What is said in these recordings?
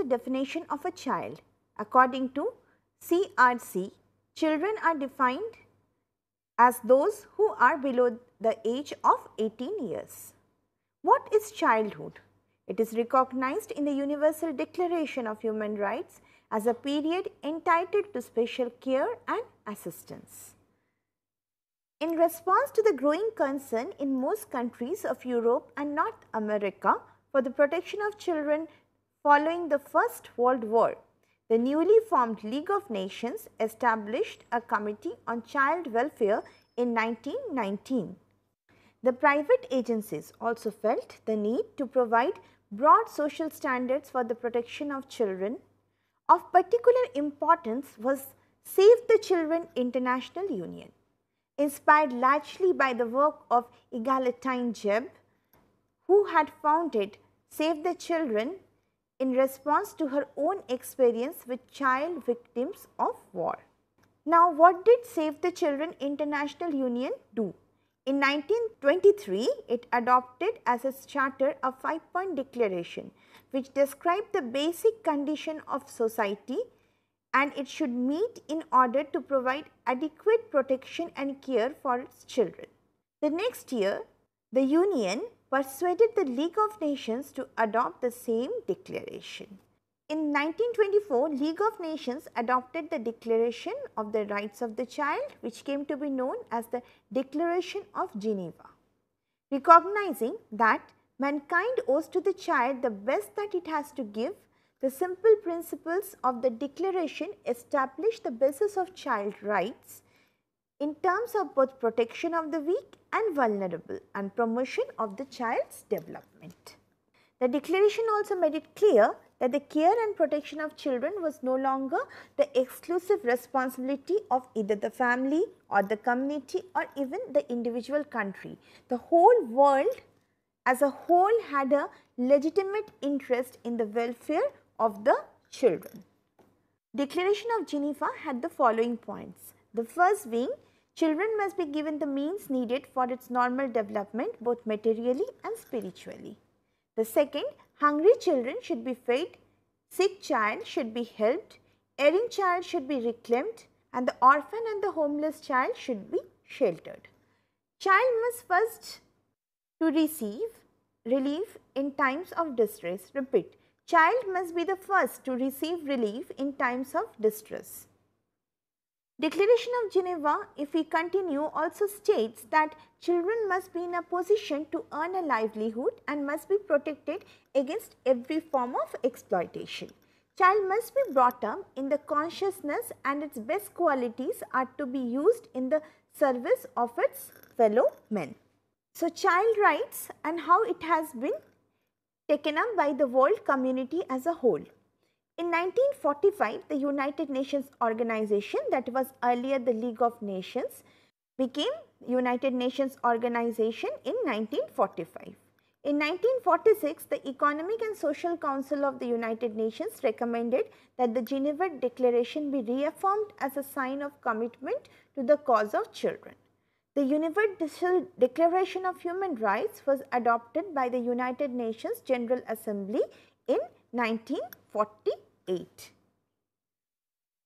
the definition of a child. According to CRC, children are defined as those who are below the age of 18 years. What is childhood? It is recognized in the Universal Declaration of Human Rights as a period entitled to special care and assistance. In response to the growing concern in most countries of Europe and North America for the protection of children following the First World War, the newly formed League of Nations established a Committee on Child Welfare in 1919. The private agencies also felt the need to provide broad social standards for the protection of children. Of particular importance was Save the Children International Union. Inspired largely by the work of Eglantine Jebb, who had founded Save the Children in response to her own experience with child victims of war. Now, what did Save the Children International Union do? In 1923, it adopted as its charter a 5-point declaration which described the basic condition of society and it should meet in order to provide adequate protection and care for its children. The next year, the Union persuaded the League of Nations to adopt the same declaration. In 1924, League of Nations adopted the Declaration of the Rights of the Child, which came to be known as the Declaration of Geneva. Recognizing that mankind owes to the child the best that it has to give, the simple principles of the declaration establish the basis of child rights in terms of both protection of the weak and vulnerable and promotion of the child's development. The declaration also made it clear that the care and protection of children was no longer the exclusive responsibility of either the family or the community or even the individual country. The whole world as a whole had a legitimate interest in the welfare of the children. Declaration of Geneva had the following points. The first being, children must be given the means needed for its normal development both materially and spiritually. The second, hungry children should be fed, sick child should be helped, erring child should be reclaimed and the orphan and the homeless child should be sheltered. Child must first to receive relief in times of distress. Repeat. Child must be the first to receive relief in times of distress. Declaration of Geneva, if we continue, also states that children must be in a position to earn a livelihood and must be protected against every form of exploitation. Child must be brought up in the consciousness and its best qualities are to be used in the service of its fellow men. So, child rights and how it has been taken up by the world community as a whole. In 1945, the United Nations Organization, that was earlier the League of Nations, became United Nations Organization in 1945. In 1946, the Economic and Social Council of the United Nations recommended that the Geneva Declaration be reaffirmed as a sign of commitment to the cause of children. The Universal Declaration of Human Rights was adopted by the United Nations General Assembly in 1948.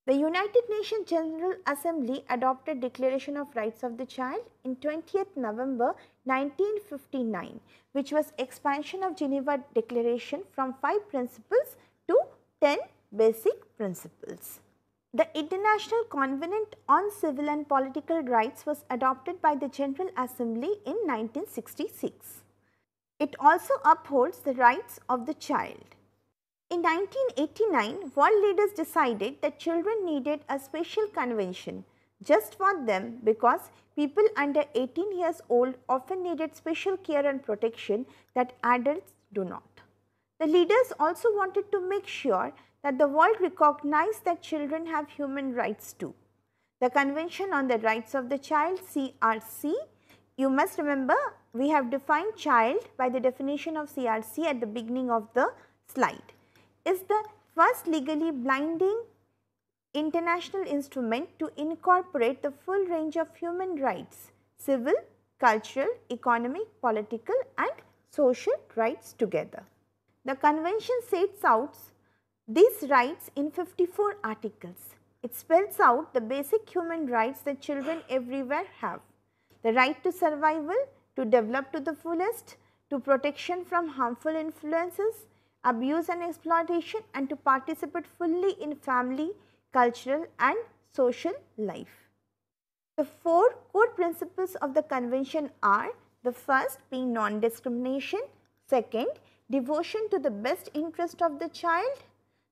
The United Nations General Assembly adopted Declaration of Rights of the Child in 20th November 1959, which was expansion of Geneva Declaration from 5 principles to 10 basic principles. The International Covenant on Civil and Political Rights was adopted by the General Assembly in 1966. It also upholds the rights of the child. In 1989, world leaders decided that children needed a special convention just for them because people under 18 years old often needed special care and protection that adults do not. The leaders also wanted to make sure that the world recognized that children have human rights too. The Convention on the Rights of the Child, CRC, you must remember we have defined child by the definition of CRC at the beginning of the slide, is the first legally binding international instrument to incorporate the full range of human rights, civil, cultural, economic, political and social rights together. The convention sets out these rights in 54 articles. It spells out the basic human rights that children everywhere have. The right to survival, to develop to the fullest, to protection from harmful influences, abuse and exploitation, and to participate fully in family, cultural and social life. The four core principles of the convention are: the first being non-discrimination, second, devotion to the best interest of the child,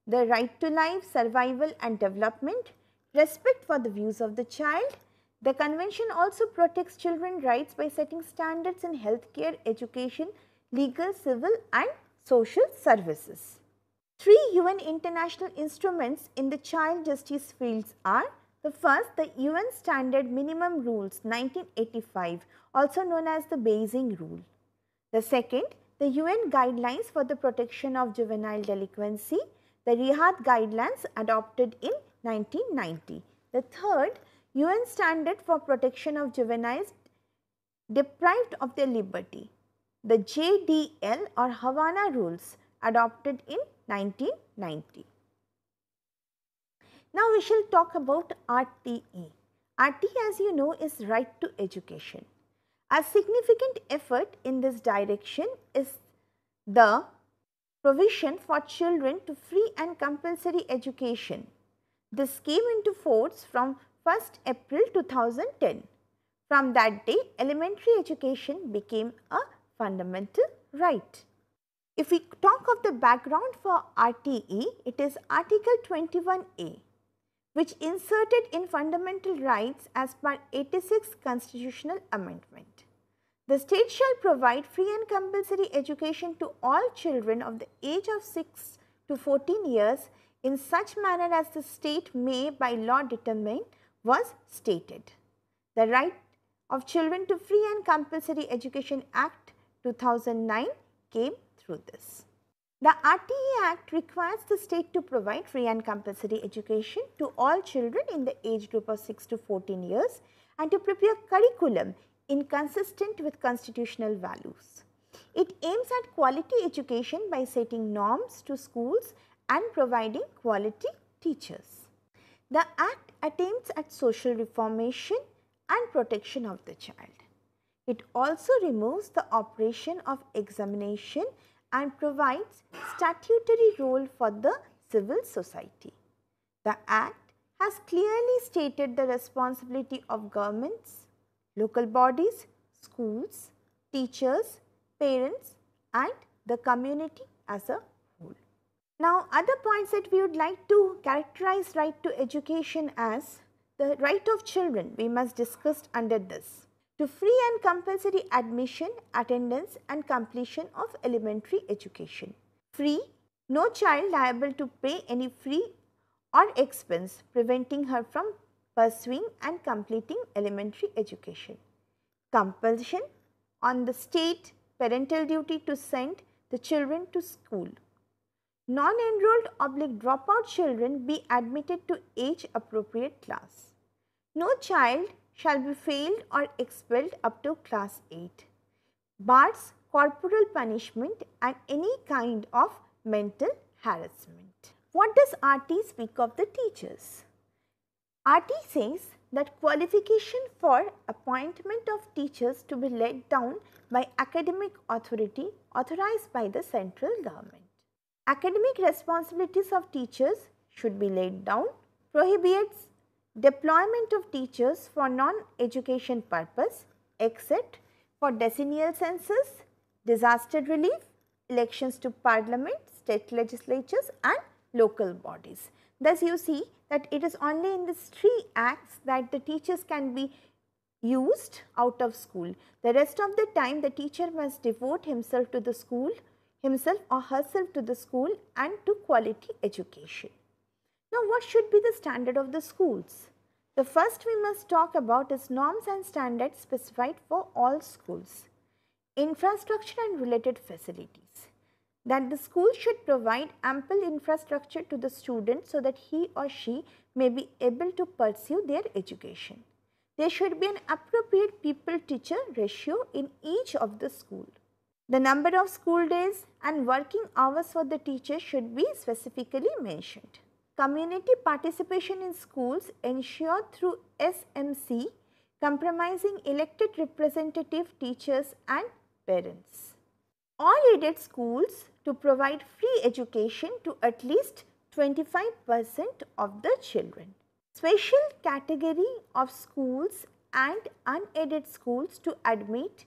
the right to life, survival and development, respect for the views of the child. The convention also protects children's rights by setting standards in healthcare, education, legal, civil and social services. Three UN international instruments in the child justice fields are: the first, the UN Standard Minimum Rules 1985, also known as the Beijing Rule. The second, the UN Guidelines for the Protection of Juvenile Delinquency, the Riyadh Guidelines adopted in 1990. The third, UN Standard for Protection of Juveniles Deprived of their Liberty, the JDL or Havana Rules adopted in 1990. Now we shall talk about RTE. RTE, as you know, is right to education. A significant effort in this direction is the provision for children to free and compulsory education. This came into force from 1st April 2010. From that day, elementary education became a fundamental right. If we talk of the background for RTE, it is Article 21A, which inserted in fundamental rights as per 86th Constitutional Amendment. The state shall provide free and compulsory education to all children of the age of 6 to 14 years in such manner as the state may by law determine was stated. The Right of Children to Free and Compulsory Education Act 2009 came through this. The RTE Act requires the state to provide free and compulsory education to all children in the age group of 6 to 14 years and to prepare curriculum inconsistent with constitutional values. It aims at quality education by setting norms to schools and providing quality teachers. The Act attempts at social reformation and protection of the child. It also removes the operation of examination and provides statutory role for the civil society. The Act has clearly stated the responsibility of governments, local bodies, schools, teachers, parents and the community as a whole. Now, other points that we would like to characterize right to education as the right of children we must discuss under this: to free and compulsory admission, attendance and completion of elementary education. Free, no child liable to pay any fee or expense preventing her from pursuing and completing elementary education. Compulsion, on the state parental duty to send the children to school. Non-enrolled / dropout children be admitted to age appropriate class. No child shall be failed or expelled up to class 8. Bars corporal punishment and any kind of mental harassment. What does RT speak of the teachers? RT says that qualification for appointment of teachers to be laid down by academic authority authorized by the central government. Academic responsibilities of teachers should be laid down, prohibits deployment of teachers for non-education purpose except for decennial census, disaster relief, elections to parliament, state legislatures and local bodies. Thus, you see that it is only in these 3 acts that the teachers can be used out of school. The rest of the time the teacher must devote himself to the school, himself or herself to the school and to quality education. Now, what should be the standard of the schools? The first we must talk about is norms and standards specified for all schools. Infrastructure and related facilities. That the school should provide ample infrastructure to the student so that he or she may be able to pursue their education. There should be an appropriate people-teacher ratio in each of the school. The number of school days and working hours for the teachers should be specifically mentioned. Community participation in schools ensured through SMC comprising elected representative teachers and parents. All aided schools to provide free education to at least 25% of the children. Special category of schools and unaided schools to admit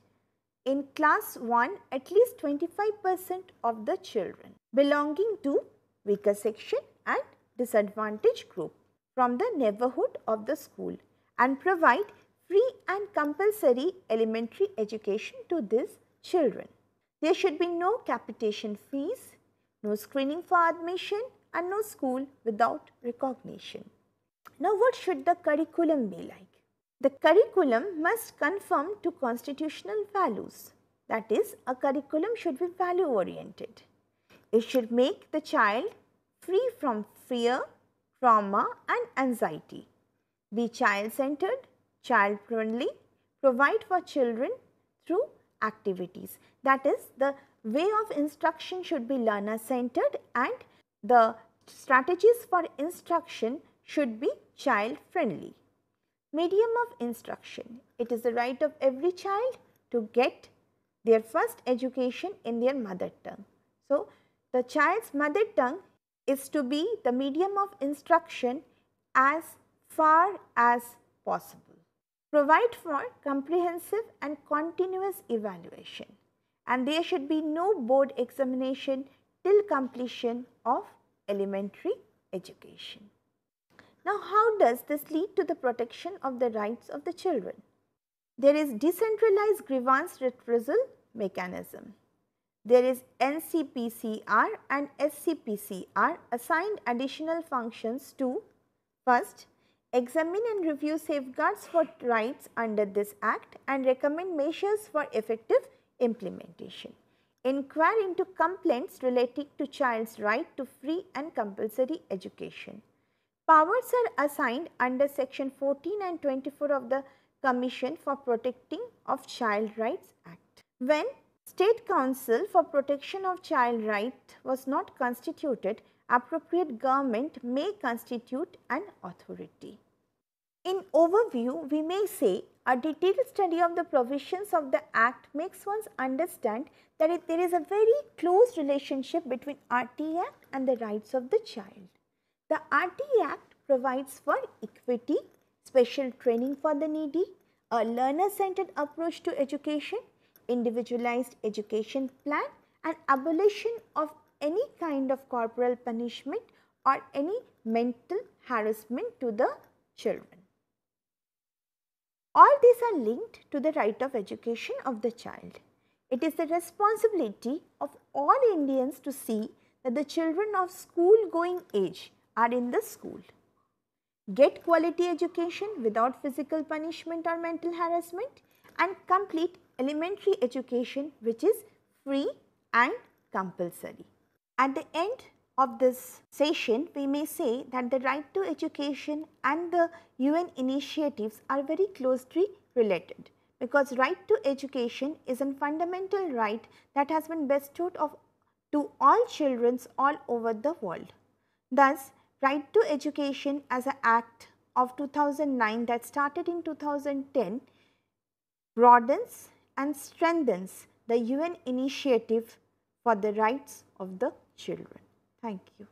in class 1 at least 25% of the children belonging to weaker section and disadvantaged group from the neighborhood of the school and provide free and compulsory elementary education to these children. There should be no capitation fees, no screening for admission and no school without recognition. Now what should the curriculum be like? The curriculum must conform to constitutional values. That is, a curriculum should be value oriented. It should make the child free from fear, trauma and anxiety. Be child centered, child friendly, provide for children through activities. That is, the way of instruction should be learner centered and the strategies for instruction should be child friendly. Medium of instruction. It is the right of every child to get their first education in their mother tongue. So, the child's mother tongue is to be the medium of instruction as far as possible. Provide for comprehensive and continuous evaluation, and there should be no board examination till completion of elementary education. Now, how does this lead to the protection of the rights of the children? There is decentralized grievance redressal mechanism. There is NCPCR and SCPCR assigned additional functions to first, examine and review safeguards for rights under this Act and recommend measures for effective implementation. Inquire into complaints relating to child's right to free and compulsory education. Powers are assigned under section 14 and 24 of the Commission for Protecting of Child Rights Act. When State Council for Protection of Child Rights was not constituted, appropriate government may constitute an authority. In overview, we may say a detailed study of the provisions of the Act makes one understand that there is a very close relationship between RT Act and the rights of the child. The RT Act provides for equity, special training for the needy, a learner-centered approach to education, individualized education plan and abolition of any kind of corporal punishment or any mental harassment to the children. All these are linked to the right of education of the child. It is the responsibility of all Indians to see that the children of school-going age are in the school. Get quality education without physical punishment or mental harassment and complete elementary education which is free and compulsory. At the end of this session, we may say that the right to education and the UN initiatives are very closely related because right to education is a fundamental right that has been bestowed to all children all over the world. Thus, right to education as an act of 2009 that started in 2010 broadens and strengthens the UN initiative for the rights of the children. Thank you.